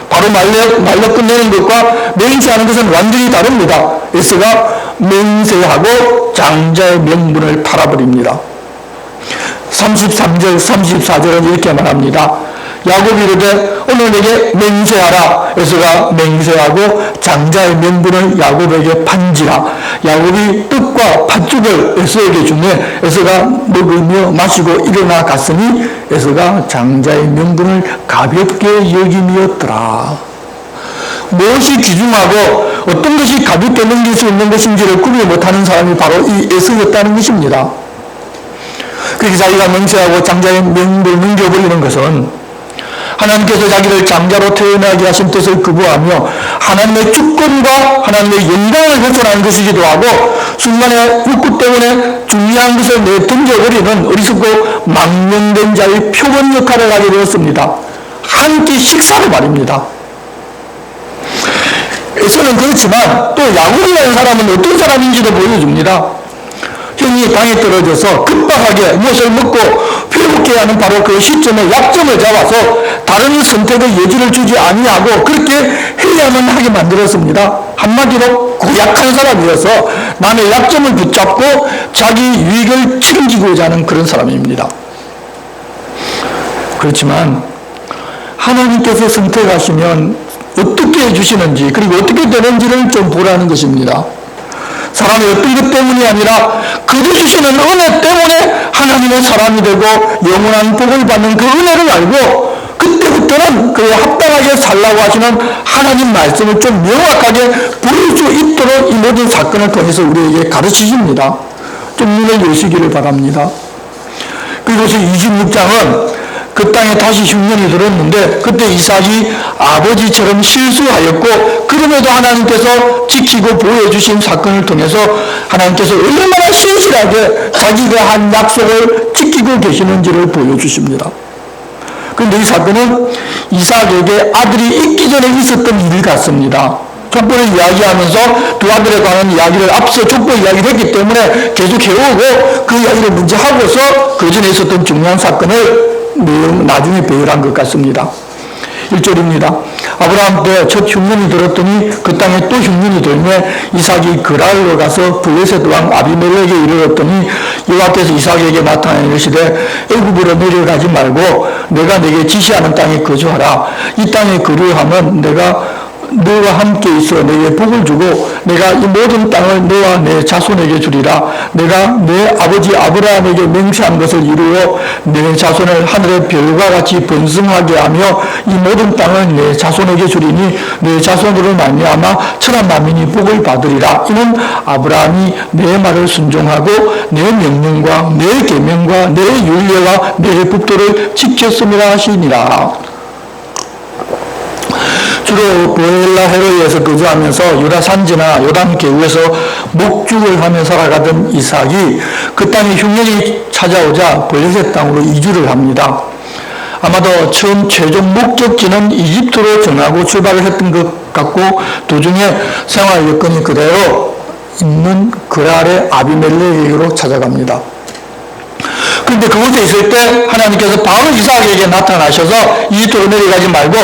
바로 말로 끝내는 것과 맹세하는 것은 완전히 다릅니다. 에서가 맹세하고 장자의 명분을 팔아버립니다. 33절, 34절은 이렇게 말합니다. 야곱이 이르되 오늘 내게 맹세하라. 에서가 맹세하고 장자의 명분을 야곱에게 판지라. 야곱이 떡과 팥죽을 에서에게 주매 에서가 먹으며 마시고 일어나 갔으니 에서가 장자의 명분을 가볍게 여김이었더라. 무엇이 귀중하고 어떤 것이 가볍게 넘길 수 있는 것인지를 구별 못하는 사람이 바로 이 에서였다는 것입니다. 그렇게 자기가 맹세하고 장자의 명분을 넘겨버리는 것은 하나님께서 자기를 장자로 태어나게 하신 뜻을 거부하며 하나님의 주권과 하나님의 영광을 훼손하는 것이기도 하고 순간의 욕구 때문에 중요한 것을 내던져버리는 어리석고 망령된 자의 표본 역할을 하게 되었습니다. 한 끼 식사로 말입니다. 에서는 그렇지만 또 야곱이라는 사람은 어떤 사람인지도 보여줍니다. 형이 방에 떨어져서 급박하게 무엇을 먹고 회복해야 하는 바로 그 시점에 약점을 잡아서 다른 선택의 여지를 주지 아니하고 그렇게 해야만 하게 만들었습니다. 한마디로 고약한 사람이어서 남의 약점을 붙잡고 자기 유익을 챙기고자 하는 그런 사람입니다. 그렇지만 하나님께서 선택하시면 어떻게 해주시는지 그리고 어떻게 되는지를 좀 보라는 것입니다. 사람의 어떤 것 때문이 아니라 그저 주시는 은혜 때문에 하나님의 사람이 되고 영원한 복을 받는 그 은혜를 알고 그때부터는 그에 합당하게 살라고 하시는 하나님 말씀을 좀 명확하게 부를 수 있도록 이 모든 사건을 통해서 우리에게 가르치십니다. 좀 눈을 여시기를 바랍니다. 그리고서 26장은 그 땅에 다시 흉년이 들었는데 그때 이삭이 아버지처럼 실수하였고 그럼에도 하나님께서 지키고 보여주신 사건을 통해서 하나님께서 얼마나 신실하게 자기가 한 약속을 지키고 계시는지를 보여주십니다. 그런데 이 사건은 이삭에게 아들이 있기 전에 있었던 일 같습니다. 족보를 이야기하면서 두 아들에 관한 이야기를 앞서 족보 이야기를 했기 때문에 계속 해오고 그 이야기를 먼저 하고서 그 전에 있었던 중요한 사건을 나중에 배열한 것 같습니다. 1절입니다. 아브라함 때 첫 흉년이 들었더니 그 땅에 또 흉년이 들매 이삭이 그랄로 가서 블레셋 왕 아비멜렉에 이르렀더니 여호와께서 이삭에게 나타나 이르시되 애굽으로 내려가지 말고 내가 내게 지시하는 땅에 거주하라. 이 땅에 거주하면 내가 너와 함께 있어 내게 복을 주고 내가 이 모든 땅을 너와 내 자손에게 주리라. 내가 내 아버지 아브라함에게 맹세한 것을 이루어 내 자손을 하늘의 별과 같이 번성하게 하며 이 모든 땅을 내 자손에게 주리니 내 자손으로 말미암아 천한 만민이 복을 받으리라. 이는 아브라함이 내 말을 순종하고 내 명령과 내 계명과 내 율례와 내 법도를 지켰음이라 하시니라. 주로 보엘라 헤로이에서 거주하면서 유다 산지나 요단 계우에서 목축을 하며 살아가던 이삭이 그 땅에 흉년이 찾아오자 블레셋 땅으로 이주를 합니다. 아마도 처음 최종 목적지는 이집트로 정하고 출발을 했던 것 같고 도중에 생활 여건이 그대로 있는 그랄의 아비멜렉에게로 찾아갑니다. 그런데 그곳에 있을 때 하나님께서 바로 이삭에게 나타나셔서 이집트로 내려가지 말고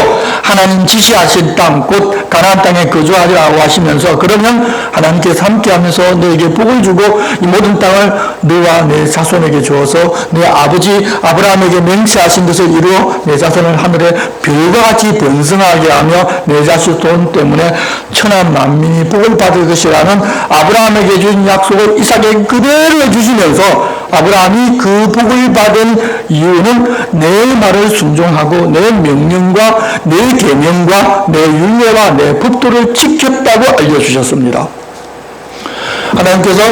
하나님 지시하신 땅 곧 가나안 땅에 거주하리라고 하시면서 그러면 하나님께서 함께하면서 너에게 복을 주고 이 모든 땅을 너와 내 자손에게 주어서 내 아버지 아브라함에게 맹세하신 것을 이루어 내 자손을 하늘의 별과 같이 번성하게 하며 내 자손 때문에 천한 만민이 복을 받을 것이라는 아브라함에게 준 약속을 이삭에게 그대로 해주시면서 아브라함이 그 복을 받은 이유는 내 말을 순종하고 내 명령과 내 계명과 내 율례와 내 법도를 지켰다고 알려주셨습니다. 하나님께서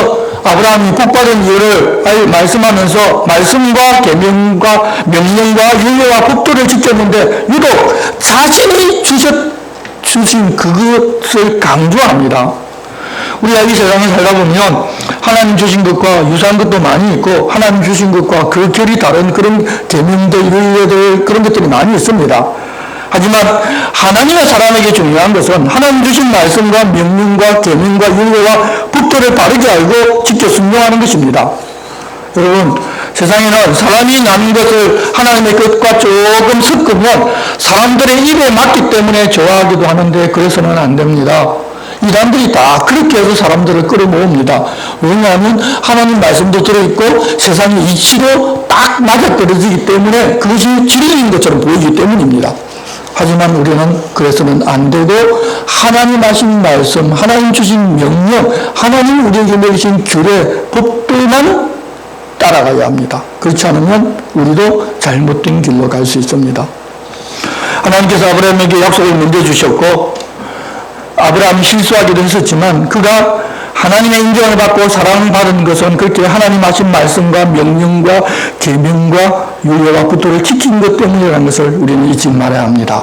아브라함이 복받은 이유를 말씀하면서 말씀과 계명과 명령과 율례와 법도를 지켰는데 유독 자신이 주신 그것을 강조합니다. 우리가 이 세상에 살다 보면 하나님 주신 것과 유사한 것도 많이 있고 하나님 주신 것과 그 결이 다른 그런 계명들, 율례들 그런 것들이 많이 있습니다. 하지만 하나님의 사람에게 중요한 것은 하나님 주신 말씀과 명령과 계명과 율례와 법도를 바르게 알고 지켜 순종하는 것입니다. 여러분, 세상에는 사람이 나눈 것을 하나님의 것과 조금 섞으면 사람들의 입에 맞기 때문에 좋아하기도 하는데 그래서는 안 됩니다. 이단들이 다 그렇게 해서 사람들을 끌어모읍니다. 왜냐하면 하나님 말씀도 들어있고 세상의 이치도 딱 맞아떨어지기 때문에 그것이 진리인 것처럼 보이기 때문입니다. 하지만 우리는 그래서는 안 되고 하나님 하신 말씀, 하나님 주신 명령, 하나님 우리에게 내리신 규례, 법도만 따라가야 합니다. 그렇지 않으면 우리도 잘못된 길로 갈 수 있습니다. 하나님께서 아브라함에게 약속을 먼저 주셨고 아브라함이 실수하기도 했었지만 그가 하나님의 인정을 받고 사랑을 받은 것은 그렇게 하나님 하신 말씀과 명령과 계명과 율례와 법도를 지킨 것 때문이라는 것을 우리는 잊지 말아야 합니다.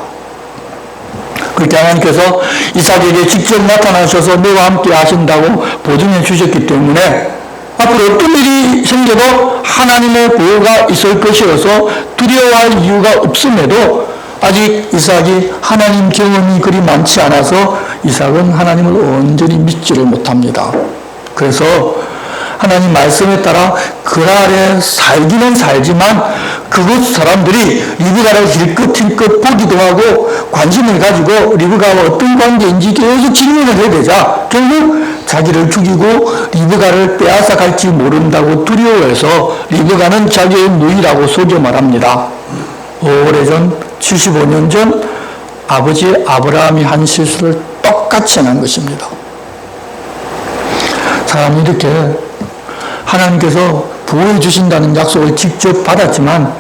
그렇게 하나님께서 이삭에게 직접 나타나셔서 너와 함께 하신다고 보증해 주셨기 때문에 앞으로 어떤 일이 생겨도 하나님의 보호가 있을 것이어서 두려워할 이유가 없음에도 아직 이삭이 하나님 경험이 그리 많지 않아서 이삭은 하나님을 온전히 믿지를 못합니다. 그래서 하나님 말씀에 따라 그랄에 살기는 살지만 그곳 사람들이 리브가를 힐끗힐끗 보기도 하고 관심을 가지고 리브가와 어떤 관계인지 계속 질문을 해야 되자 결국 자기를 죽이고 리브가를 빼앗아 갈지 모른다고 두려워해서 리브가는 자기의 누이라고 속여 말합니다. 오래전 75년 전 아버지 아브라함이 한 실수를 똑같이 한 것입니다. 사람이 이렇게 하나님께서 보호해 주신다는 약속을 직접 받았지만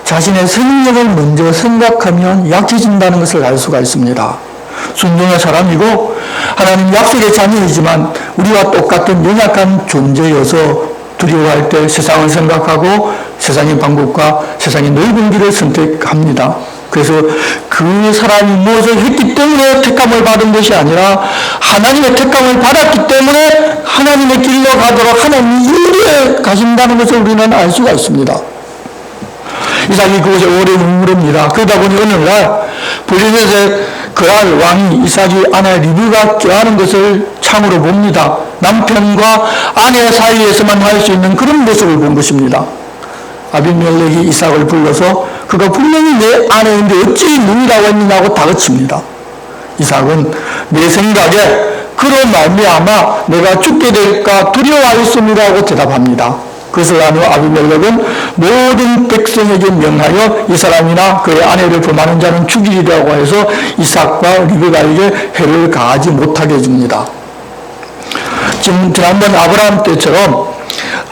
자신의 생명을 먼저 생각하면 약해진다는 것을 알 수가 있습니다. 순종의 사람이고 하나님 약속의 자녀이지만 우리와 똑같은 연약한 존재여서 두려워할 때 세상을 생각하고 세상의 방법과 세상의 넓은 길을 선택합니다. 그래서 그 사람이 무엇을 했기 때문에 택함을 받은 것이 아니라 하나님의 택함을 받았기 때문에 하나님의 길로 가도록 하나님이 인도해 가신다는 것을 우리는 알 수가 있습니다. 이삭이 그것에 오래 머무릅니다. 그러다 보니 어느 날 블레셋의 그랄 왕이 이삭이 아내 리브가 꾀하는 것을 창으로 봅니다. 남편과 아내 사이에서만 할 수 있는 그런 모습을 본 것입니다. 아비멜렉이 이삭을 불러서 그가 분명히 내 아내인데 어찌 누이라고 했느냐고 다그칩니다. 이삭은 내 생각에 그로 말미암아 내가 죽게 될까 두려워하였습니다고 대답합니다. 그것을 안 후 아비멜렉은 모든 백성에게 명하여 이 사람이나 그의 아내를 범하는 자는 죽이리라고 해서 이삭과 리브가에게 해를 가하지 못하게 해줍니다. 지금 지난번 아브라함 때처럼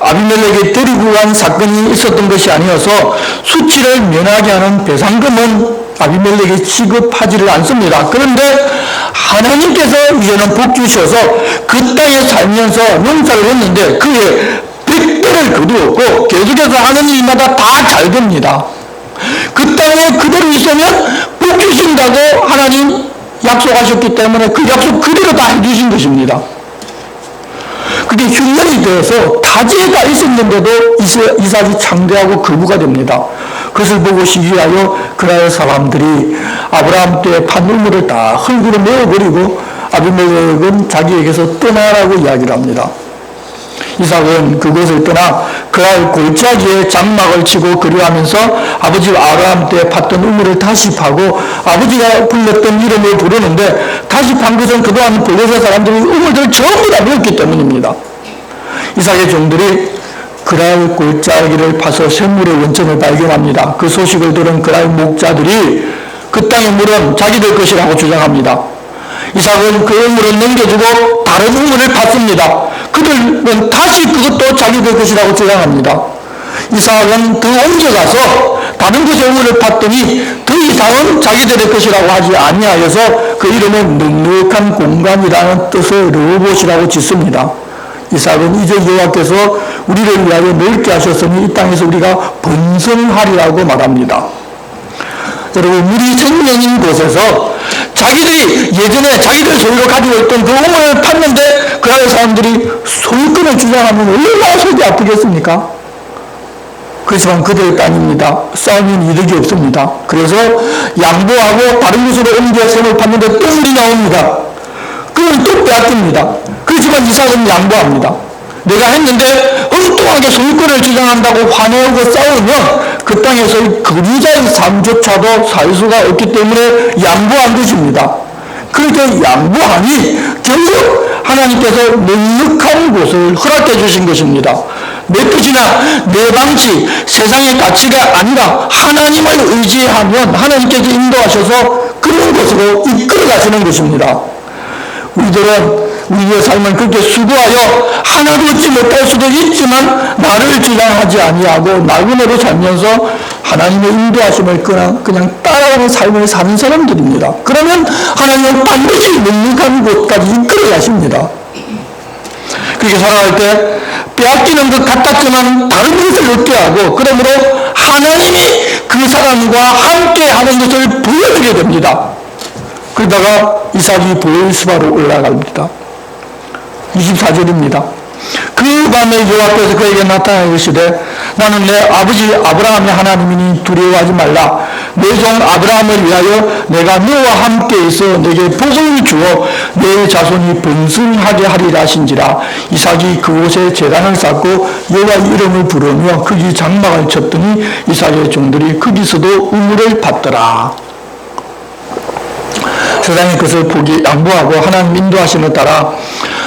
아비멜렉이 데리고 간 사건이 있었던 것이 아니어서 수치를 면하게 하는 배상금은 아비멜렉이 지급하지를 않습니다. 그런데 하나님께서 이제는 복 주셔서 그 땅에 살면서 농사를 했는데 그의 100배를 거두었고 계속해서 하는 일마다 다 잘 됩니다. 그 땅에 그대로 있으면 복 주신다고 하나님 약속하셨기 때문에 그 약속 그대로 다 해주신 것입니다. 그게 흉년이 되어서 타지가 있었는데도 이삭이 창대하고 거부가 됩니다. 그것을 보고 시기하여 그날 사람들이 아브라함 때 판 우물을 다 흙으로 메워버리고 아비멜렉은 자기에게서 떠나라고 이야기를 합니다. 이삭은 그곳을 떠나 그날 골짜기에 장막을 치고 그리하면서 아버지 아브라함 때 팠던 우물을 다시 파고 아버지가 불렀던 이름을 부르는데 다시 판 것은 그동안 블레셋 사람들이 우물들을 전부 다 메웠기 때문입니다. 이삭의 종들이 그날 골짜기를 파서 샘물의 원천을 발견합니다. 그 소식을 들은 그날 목자들이 그 땅의 물은 자기들 것이라고 주장합니다. 이삭은 그 우물을 넘겨주고 다른 우물을 팠습니다. 그들은 다시 그것도 자기들 것이라고 주장합니다. 이삭은 더 옮겨가서 다른 곳에 우물을 팠더니 더 이상은 자기들의 것이라고 하지 아니하여서 그 이름은 넉넉한 공간이라는 뜻의 르호봇이라고 짓습니다. 이삭은 이제 여호와께서 우리를 위하여 넓게 하셨으니 이 땅에서 우리가 번성하리라고 말합니다. 여러분, 우리 생명인 곳에서 자기들이 예전에 자기들 소유로 가지고 있던 그 우물을 팠는데 그 안에 사람들이 소유권을 주장하면 얼마나 속이 아프겠습니까? 그렇지만 그들의 땅입니다. 싸우면 이득이 없습니다. 그래서 양보하고 다른 곳으로 옮겨 샘을 팠는데 또 물이 나옵니다. 그걸 또 빼앗깁니다. 그렇지만 이삭은 양보합니다. 내가 했는데 엉뚱하게 소유권을 주장한다고 화내고 싸우면 그 땅에서의 거주자의 삶조차도 살 수가 없기 때문에 양보한 것입니다. 그렇게 양보하니 결국 하나님께서 넉넉한 곳을 허락해 주신 것입니다. 내 뜻이나 내 방식, 세상의 가치가 아니라 하나님을 의지하면 하나님께서 인도하셔서 그런 곳으로 이끌어 가시는 것입니다. 우리들은 우리의 삶을 그렇게 수고하여 하나도 얻지 못할 수도 있지만 나를 주장하지 아니하고 나그네로 살면서 하나님의 인도하심을 그냥 따라가는 삶을 사는 사람들입니다. 그러면 하나님은 반드시 넉넉한 곳까지 이끌어 가십니다. 그렇게 살아갈 때 빼앗기는 것 같았지만 다른 것을 얻게 하고 그러므로 하나님이 그 사람과 함께 하는 것을 보여주게 됩니다. 그러다가 이삭이 보엘스바로 올라갑니다. 24절입니다. 그 밤에 여호와께서 그에게 나타나 이르시되 나는 내 아버지 아브라함의 하나님이니 두려워하지 말라. 내 종 아브라함을 위하여 내가 너와 함께 있어 내게 복을 주어 내 자손이 번성하게 하리라 하신지라. 이삭이 그곳에 제단을 쌓고 여호와의 이름을 부르며 거기 장막을 쳤더니 이삭의 종들이 거기서도 우물을 팠더라. 세상의 것을 양보하고 하나님 인도하심에 따라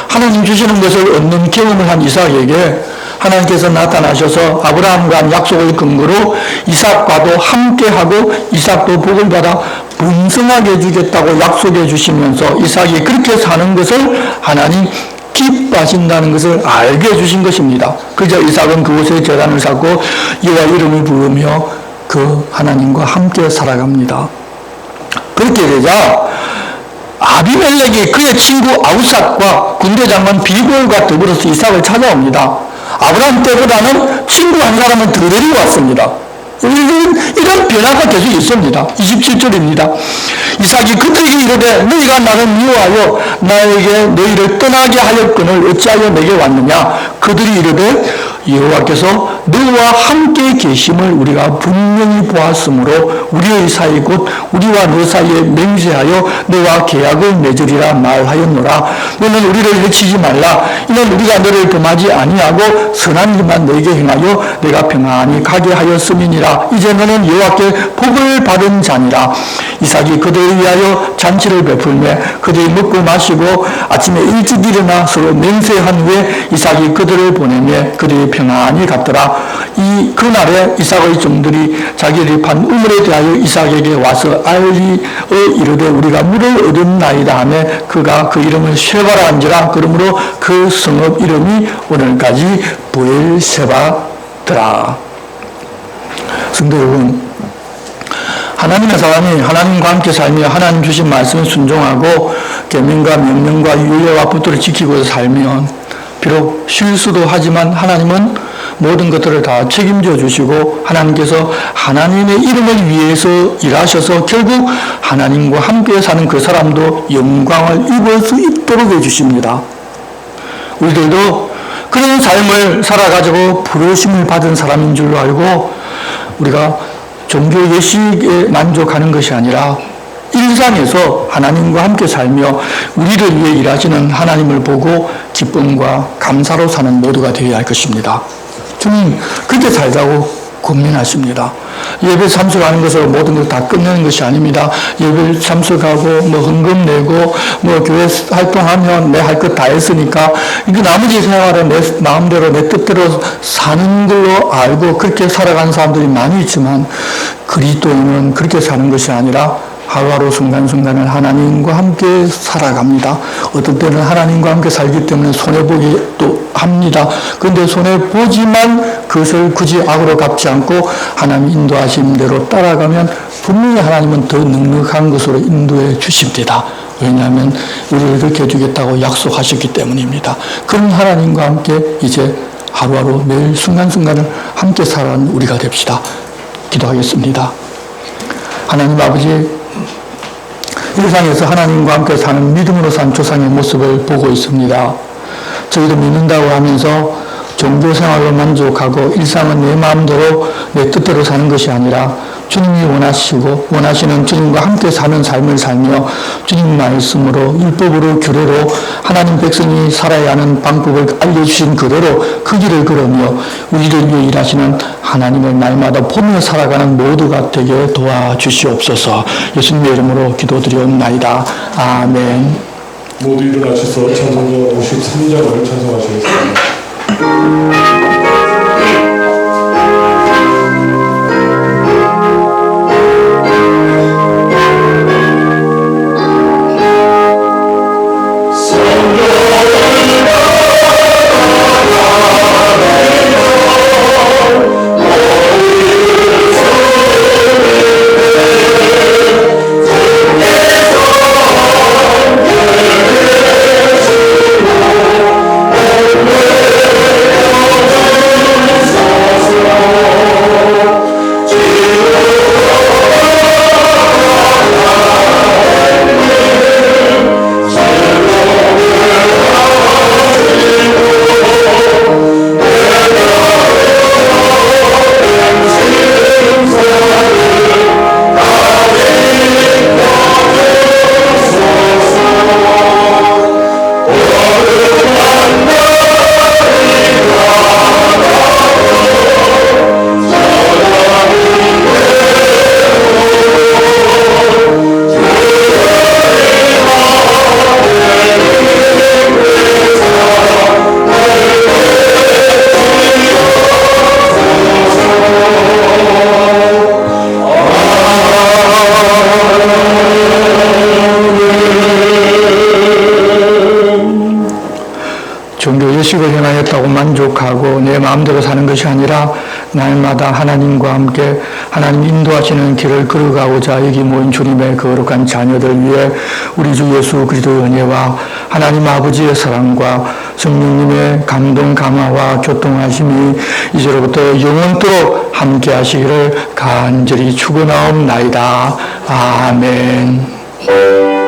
하나님 주시는 것을 얻는 경험을 한 이삭에게 하나님께서 나타나셔서 아브라함과 한 약속을 근거로 이삭과도 함께하고 이삭도 복을 받아 번성하게 해주겠다고 약속해 주시면서 이삭이 그렇게 사는 것을 하나님 기뻐하신다는 것을 알게 해주신 것입니다. 그저 이삭은 그곳에 제단을 쌓고 여호와 이름을 부르며 그 하나님과 함께 살아갑니다. 그렇게 되자 아비멜렉이 그의 친구 아우삭과 군대 장관 비골과 더불어서 이삭을 찾아옵니다. 아브라함 때보다는 친구 한 사람을 더 데리고 왔습니다. 이런 변화가 계속 있습니다. 27절입니다. 이삭이 그들에게 이르되 너희가 나를 미워하여 나에게 너희를 떠나게 하였거늘 어찌하여 내게 왔느냐. 그들이 이르되 여호와께서 너와 함께 계심을 우리가 분명히 보았으므로 우리의 사이 곧 우리와 너 사이에 맹세하여 너와 계약을 맺으리라 말하였노라. 너는 우리를 해치지 말라. 이는 우리가 너를 범하지 아니하고 선한 일만 너에게 행하여 내가 평안히 가게 하였음이니라. 이제 너는 여호와께 복을 받은 자니라. 이삭이 그들을 위하여 잔치를 베풀매 그들이 먹고 마시고 아침에 일찍 일어나 서로 맹세한 후에 이삭이 그들을 보내매 그들이 평안히 갔더라. 그날에 이삭의 종들이 자기들이 판 우물에 대하여 이삭에게 와서 알리어 이르되 우리가 물을 얻었나이다 하며 그가 그 이름을 쉐바라 한지라. 그러므로 그 성읍 이름이 오늘까지 브엘세바더라. 성도 여러분, 하나님의 사람이 하나님과 함께 살며 하나님 주신 말씀에 순종하고 계명과 명령과 율례와 법도를 지키고 살면 비록 실수도 하지만 하나님은 모든 것들을 다 책임져 주시고 하나님께서 하나님의 이름을 위해서 일하셔서 결국 하나님과 함께 사는 그 사람도 영광을 입을 수 있도록 해주십니다. 우리들도 그런 삶을 살아가지고 부르심을 받은 사람인 줄로 알고 우리가 종교 예식에 만족하는 것이 아니라 일상에서 하나님과 함께 살며 우리를 위해 일하시는 하나님을 보고 기쁨과 감사로 사는 모두가 되어야 할 것입니다. 주님 그렇게 살자고 고민하십니다. 예배 참석하는 것으로 모든 걸 다 끝내는 것이 아닙니다. 예배 참석하고 헌금 내고 교회 활동하면 내 할 것 다 했으니까 이게 나머지 생활은 내 마음대로 내 뜻대로 사는 걸로 알고 그렇게 살아가는 사람들이 많이 있지만 그리스도인은 그렇게 사는 것이 아니라 하루하루 순간순간을 하나님과 함께 살아갑니다. 어떤 때는 하나님과 함께 살기 때문에 손해보기도 합니다. 그런데 손해보지만 그것을 굳이 악으로 갚지 않고 하나님 인도하신 대로 따라가면 분명히 하나님은 더 넉넉한 것으로 인도해 주십니다. 왜냐하면 우리를 그렇게 해주겠다고 약속하셨기 때문입니다. 그런 하나님과 함께 이제 하루하루 매일 순간순간을 함께 살아가는 우리가 됩시다. 기도하겠습니다. 하나님 아버지, 일상에서 하나님과 함께 사는 믿음으로 산 조상의 모습을 보고 있습니다. 저희도 믿는다고 하면서 종교 생활로 만족하고 일상은 내 마음대로 내 뜻대로 사는 것이 아니라 주님이 원하시는 주님과 함께 사는 삶을 살며 주님 말씀으로 율법으로 규례로 하나님 백성이 살아야 하는 방법을 알려주신 그대로 그 길을 걸으며 우리를 위해 일하시는 하나님을 날마다 보며 살아가는 모두가 되게 도와주시옵소서. 예수님의 이름으로 기도드리옵나이다. 아멘. 모두 일어나셔서 찬송가 53장을 찬송하시겠습니다. 종교 예식을 행하였다고 만족하고 내 마음대로 사는 것이 아니라 날마다 하나님과 함께 하나님 인도하시는 길을 걸어가고자 여기 모인 주님의 거룩한 자녀들 위해 우리 주 예수 그리스도의 은혜와 하나님 아버지의 사랑과 성령님의 감동 강화와 교통하심이 이제로부터 영원토록 함께 하시기를 간절히 축원하옵나이다. 아멘.